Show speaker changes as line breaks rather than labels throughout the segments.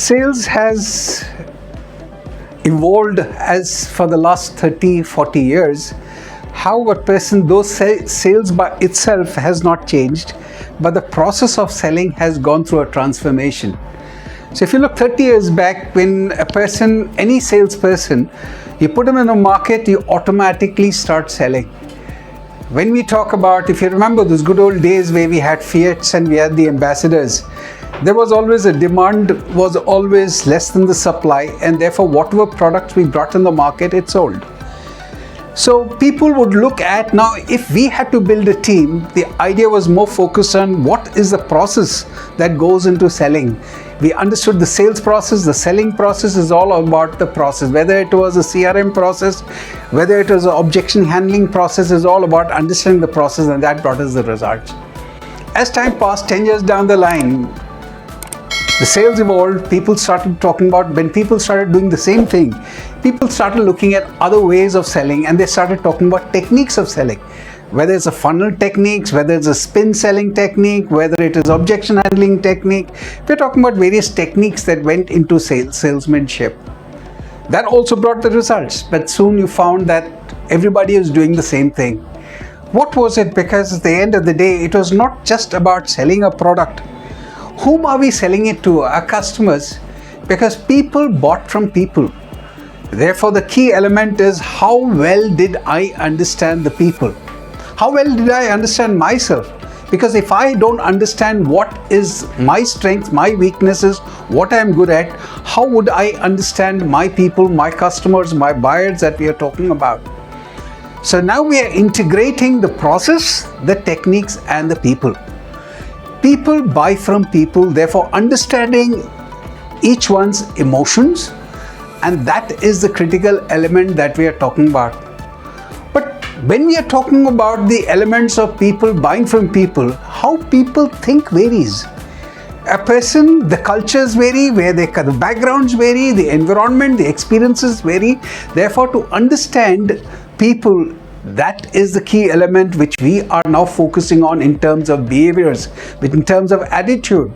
Sales has evolved as for the last 30-40 years. How a person, those sales by itself has not changed, but the process of selling has gone through a transformation. So if you look 30 years back, when a person, any salesperson, you put him in a market, you automatically start selling. When we talk about, if you remember those good old days where we had Fiats and we had the ambassadors, there was always a demand was always less than the supply, and therefore whatever products we brought in the market, it sold. So people would look at, now if we had to build a team, the idea was more focused on what is the process that goes into selling. We understood the sales process, the selling process is all about the process. Whether it was a CRM process, whether it was an objection handling process, is all about understanding the process, and that brought us the results. As time passed, 10 years down the line, the sales evolved. People started talking about, when people started doing the same thing, people started looking at other ways of selling, and they started talking about techniques of selling. Whether it's a funnel techniques, whether it's a spin selling technique, whether it is objection handling technique. We're talking about various techniques that went into salesmanship. That also brought the results, but soon you found that everybody is doing the same thing. What was it? Because at the end of the day, it was not just about selling a product. Whom are we selling it to? Our customers. Because people bought from people. Therefore, the key element is, how well did I understand the people? How well did I understand myself? Because if I don't understand what is my strength, my weaknesses, what I am good at, how would I understand my people, my customers, my buyers that we are talking about? So now we are integrating the process, the techniques, and the people. People buy from people, therefore understanding each one's emotions, and that is the critical element that we are talking about. But when we are talking about the elements of people buying from people, how people think varies. A person, the cultures vary, the backgrounds vary, the environment, the experiences vary. Therefore, to understand people, that is the key element which we are now focusing on in terms of behaviors, in terms of attitude,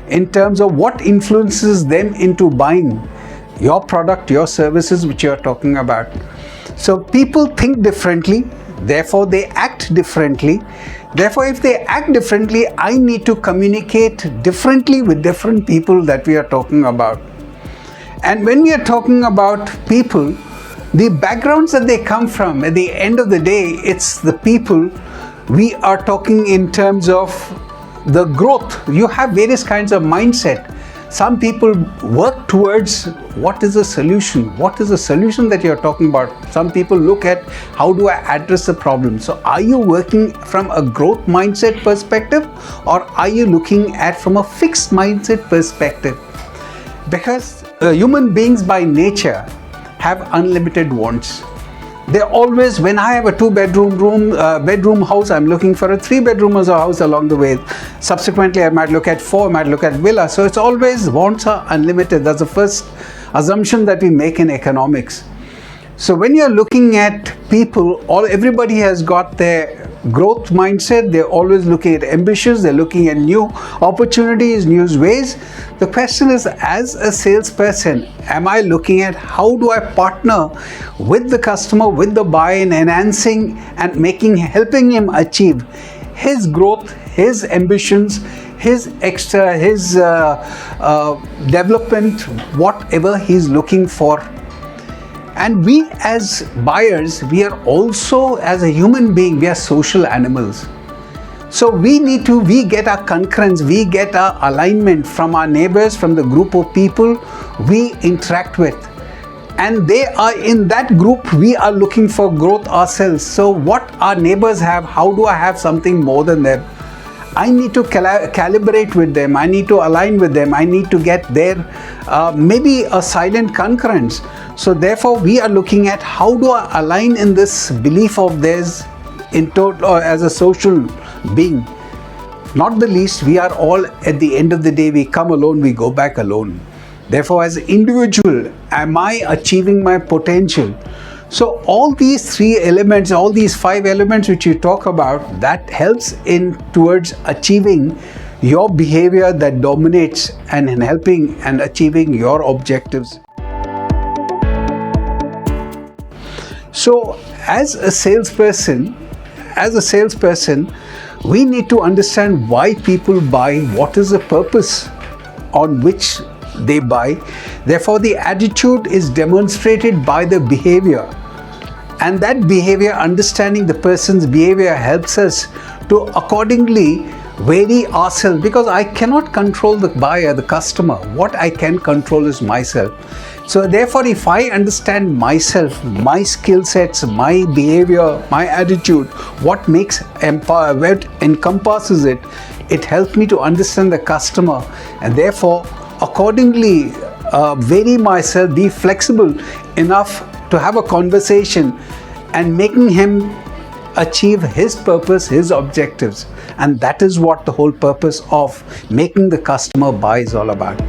in terms of what influences them into buying your product, your services which you are talking about. So people think differently, therefore they act differently. Therefore, if they act differently, I need to communicate differently with different people that we are talking about. And when we are talking about people, the backgrounds that they come from, at the end of the day, it's the people. We are talking in terms of the growth. You have various kinds of mindset. Some people work towards what is the solution? What is the solution that you're talking about? Some people look at, how do I address the problem? So are you working from a growth mindset perspective, or are you looking at from a fixed mindset perspective? Because human beings by nature have unlimited wants. They always, when I have a 2-bedroom house, I'm looking for a 3-bedroom house along the way. Subsequently, I might look at 4, I might look at villa. So it's always, wants are unlimited. That's the first assumption that we make in economics. So when you're looking at people, everybody has got their growth mindset. They're always looking at ambitions. They're looking at new opportunities, new ways. The question is, as a salesperson, am I looking at how do I partner with the customer, with the buyer, in enhancing and helping him achieve his growth, his ambitions, his development, whatever he's looking for. And we as buyers, we are also, as a human being, we are social animals. So we get our concurrence, we get our alignment from our neighbors, from the group of people we interact with. And they are in that group, we are looking for growth ourselves. So what our neighbors have, how do I have something more than them? I need to calibrate with them, I need to align with them, I need to get their maybe a silent concurrence. So therefore we are looking at, how do I align in this belief of theirs in total as a social being. Not the least, we are all, at the end of the day, we come alone, we go back alone. Therefore, as an individual, am I achieving my potential? So all these 3 elements, all these 5 elements which you talk about, that helps in towards achieving your behavior that dominates and in helping and achieving your objectives. So as a salesperson, we need to understand why people buy, what is the purpose on which they buy. Therefore, the attitude is demonstrated by the behavior. And that behavior, understanding the person's behavior, helps us to accordingly vary ourselves, because I cannot control the buyer, the customer. What I can control is myself. So therefore, if I understand myself, my skill sets, my behavior, my attitude, what encompasses it, it helps me to understand the customer, and therefore accordingly vary myself, be flexible enough to have a conversation and making him achieve his purpose, his objectives. And that is what the whole purpose of making the customer buy is all about.